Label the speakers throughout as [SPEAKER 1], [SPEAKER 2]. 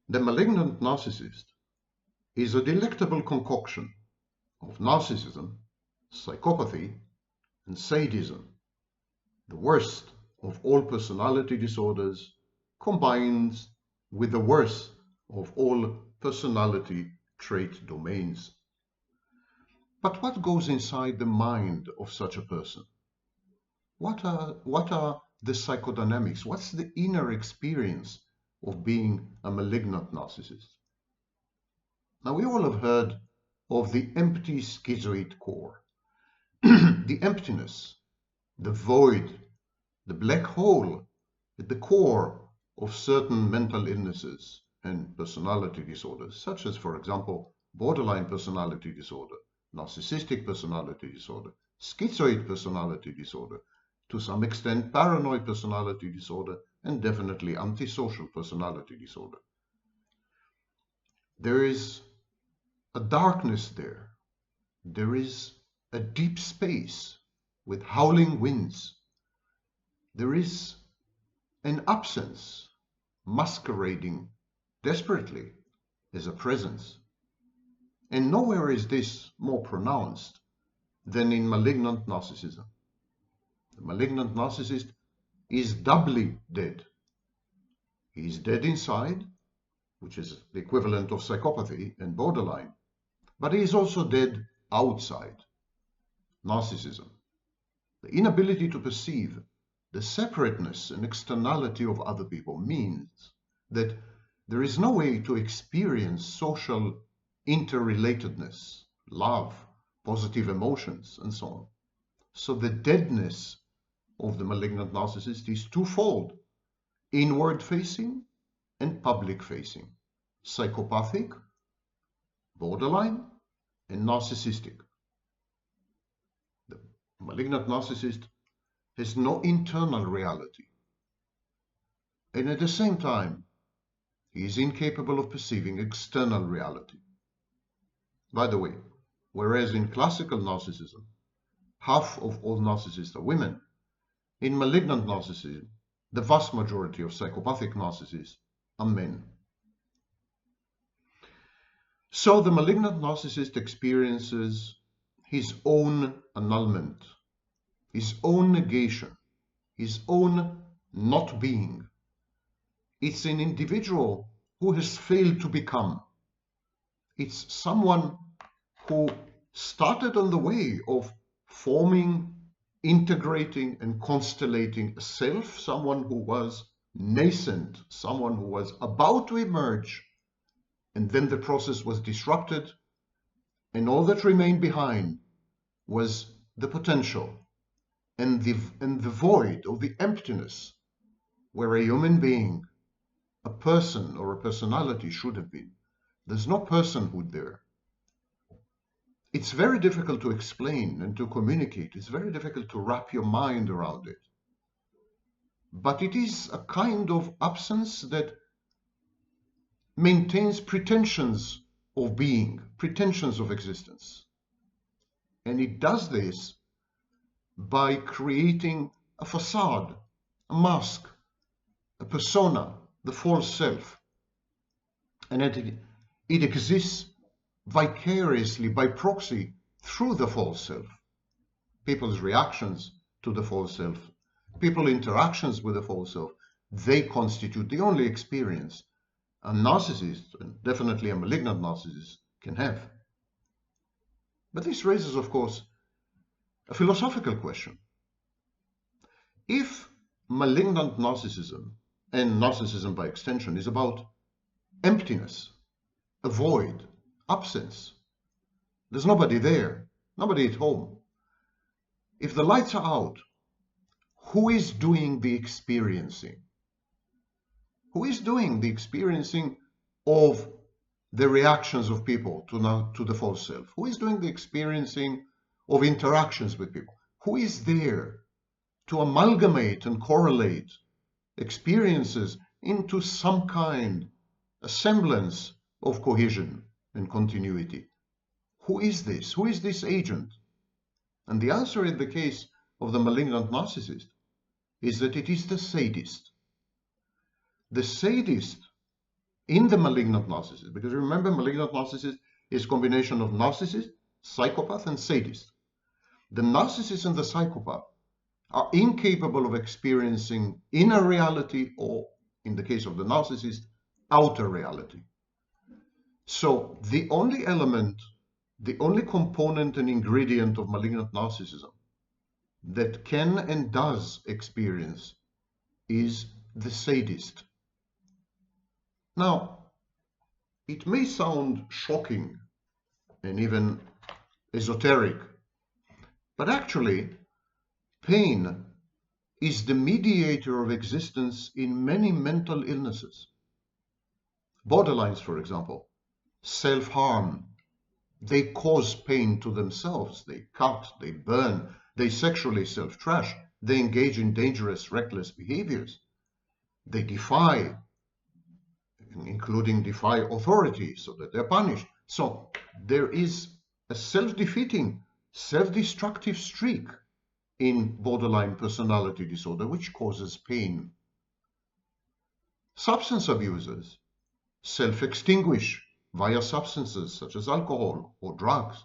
[SPEAKER 1] The malignant narcissist is a delectable concoction of narcissism, psychopathy, and sadism, the worst of all personality disorders, combines with the worst of all personality trait domains. But what goes inside the mind of such a person? What are the psychodynamics? What's the inner experience of being a malignant narcissist? Now, we all have heard of the empty schizoid core, the emptiness, the void, the black hole at the core of certain mental illnesses and personality disorders, such as, for example, borderline personality disorder, narcissistic personality disorder, schizoid personality disorder, to some extent paranoid personality disorder, and definitely antisocial personality disorder. There is a darkness there. There is a deep space with howling winds. There is an absence masquerading desperately as a presence. And nowhere is this more pronounced than in malignant narcissism. The malignant narcissist is doubly dead. He is dead inside, which is the equivalent of psychopathy and borderline, but he is also dead outside, narcissism. The inability to perceive the separateness and externality of other people means that there is no way to experience social interrelatedness, love, positive emotions, and so on. So the deadness of the malignant narcissist is twofold: inward-facing and public-facing, psychopathic, borderline, and narcissistic. The malignant narcissist has no internal reality, and at the same time, he is incapable of perceiving external reality. By the way, whereas in classical narcissism, half of all narcissists are women, in malignant narcissism, the vast majority of psychopathic narcissists are men. So the malignant narcissist experiences his own annulment, his own negation, his own not being. It's an individual who has failed to become. It's someone who started on the way of forming, integrating, and constellating a self, someone who was nascent, someone who was about to emerge, and then the process was disrupted, and all that remained behind was the potential and the void, or the emptiness, where a human being, a person or a personality should have been. There's no personhood there. It's very difficult to explain and to communicate. It's very difficult to wrap your mind around it. But it is a kind of absence that maintains pretensions of being, pretensions of existence. And it does this by creating a facade, a mask, a persona, the false self. And it exists vicariously, by proxy, through the false self. People's reactions to the false self, people's interactions with the false self, they constitute the only experience a narcissist, and definitely a malignant narcissist, can have. But this raises, of course, a philosophical question. If malignant narcissism, and narcissism by extension, is about emptiness, a void, absence, there's nobody there, nobody at home. If the lights are out, who is doing the experiencing? Who is doing the experiencing of the reactions of people to the false self? Who is doing the experiencing of interactions with people? Who is there to amalgamate and correlate experiences into some kind, a semblance of cohesion and continuity? Who is this? Who is this agent? And the answer in the case of the malignant narcissist is that it is the sadist. The sadist in the malignant narcissist, because remember, malignant narcissist is a combination of narcissist, psychopath, and sadist. The narcissist and the psychopath are incapable of experiencing inner reality, or in the case of the narcissist, outer reality. So the only element, the only component and ingredient of malignant narcissism that can and does experience is the sadist. Now, it may sound shocking and even esoteric, but actually, pain is the mediator of existence in many mental illnesses. Borderlines, for example, self-harm. They cause pain to themselves. They cut, they burn, they sexually self-trash, they engage in dangerous, reckless behaviors. They defy, including defy authority so that they're punished. So there is a self-defeating, self-destructive streak in borderline personality disorder, which causes pain. Substance abusers self-extinguish via substances such as alcohol or drugs.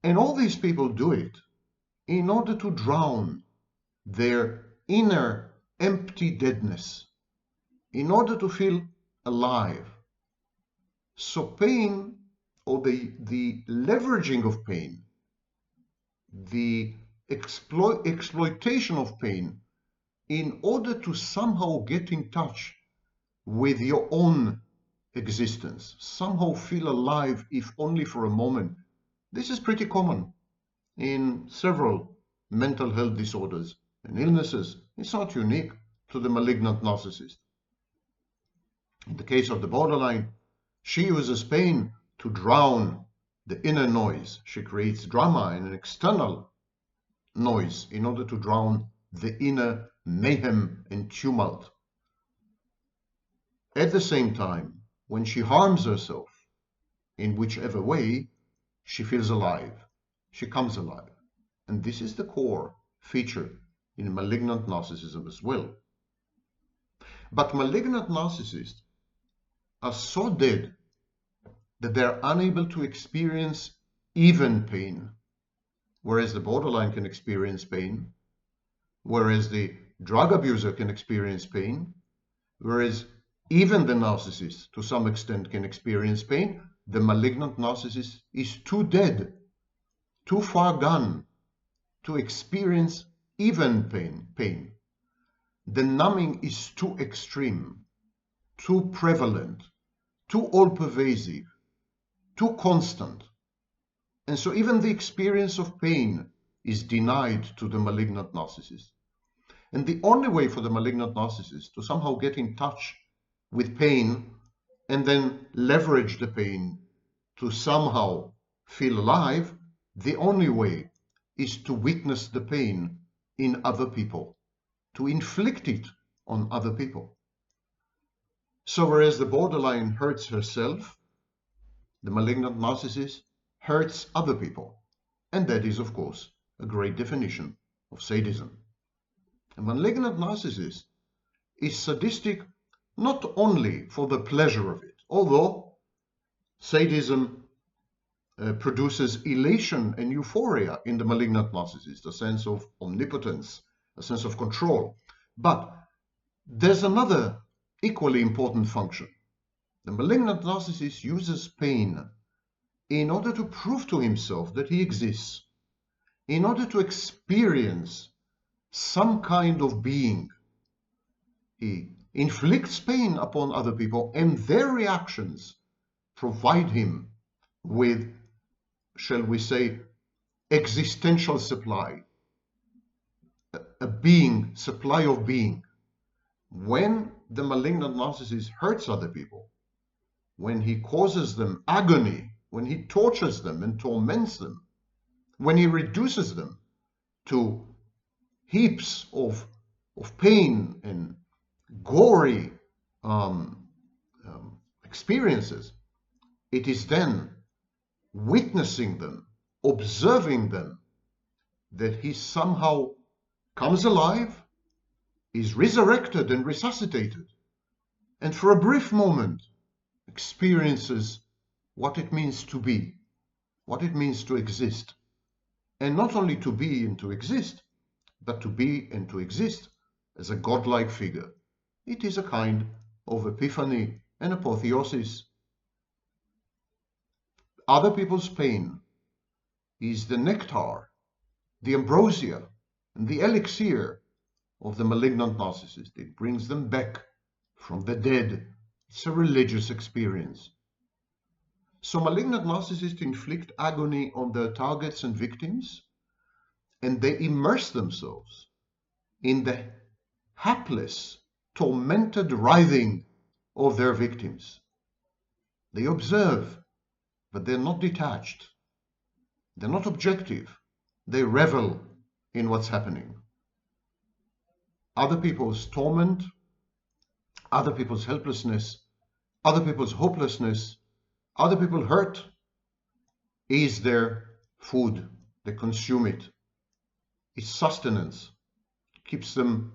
[SPEAKER 1] And all these people do it in order to drown their inner empty deadness, in order to feel alive. So pain, or the leveraging of pain, the exploitation of pain in order to somehow get in touch with your own existence, somehow feel alive, if only for a moment. This is pretty common in several mental health disorders and illnesses. It's not unique to the malignant narcissist. In the case of the borderline, she uses pain to drown the inner noise. She creates drama and an external noise in order to drown the inner mayhem and tumult. At the same time, when she harms herself, in whichever way, she feels alive. She comes alive. And this is the core feature in malignant narcissism as well. But malignant narcissists are so dead that they're unable to experience even pain, whereas the borderline can experience pain, whereas the drug abuser can experience pain, whereas even the narcissist, to some extent, can experience pain. The malignant narcissist is too dead, too far gone to experience even pain. The numbing is too extreme, too prevalent, too all-pervasive, too constant. And so even the experience of pain is denied to the malignant narcissist. And the only way for the malignant narcissist to somehow get in touch with pain and then leverage the pain to somehow feel alive, the only way is to witness the pain in other people, to inflict it on other people. So whereas the borderline hurts herself, the malignant narcissist hurts other people. And that is, of course, a great definition of sadism. A malignant narcissist is sadistic not only for the pleasure of it, although sadism produces elation and euphoria in the malignant narcissist, a sense of omnipotence, a sense of control. But there's another equally important function. The malignant narcissist uses pain in order to prove to himself that he exists, in order to experience some kind of being. He inflicts pain upon other people, and their reactions provide him with, shall we say, existential supply, a being, supply of being. When the malignant narcissist hurts other people, when he causes them agony, when he tortures them and torments them, when he reduces them to heaps of pain and gory experiences, it is then witnessing them, observing them, that he somehow comes alive, is resurrected and resuscitated, and for a brief moment experiences what it means to be, what it means to exist. And not only to be and to exist, but to be and to exist as a godlike figure. It is a kind of epiphany and apotheosis. Other people's pain is the nectar, the ambrosia, and the elixir of the malignant narcissist. It brings them back from the dead. It's a religious experience. So malignant narcissists inflict agony on their targets and victims, and they immerse themselves in the hapless, tormented writhing of their victims. They observe, but they're not detached. They're not objective. They revel in what's happening. Other people's torment, other people's helplessness, other people's hopelessness, other people hurt is their food. They consume it. It's sustenance. It keeps them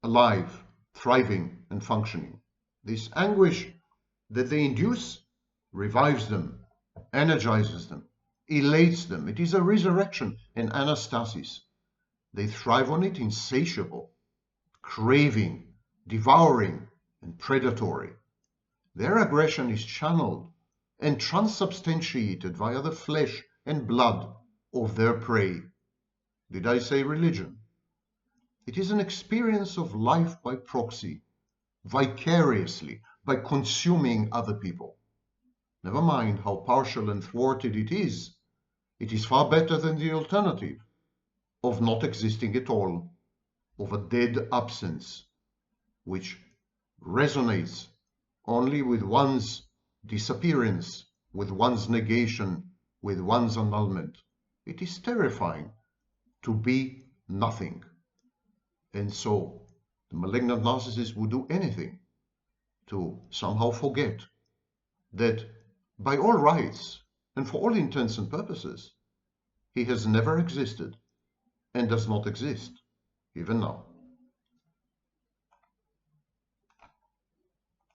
[SPEAKER 1] alive, thriving, and functioning. This anguish that they induce revives them, energizes them, elates them. It is a resurrection, an anastasis. They thrive on it, insatiable, craving, devouring, and predatory. Their aggression is channeled and transubstantiated via the flesh and blood of their prey. Did I say religion? It is an experience of life by proxy, vicariously, by consuming other people. Never mind how partial and thwarted it is far better than the alternative of not existing at all, of a dead absence, which resonates only with one's disappearance, with one's negation, with one's annulment. It is terrifying to be nothing. And so the malignant narcissist would do anything to somehow forget that by all rights and for all intents and purposes, he has never existed and does not exist, even now.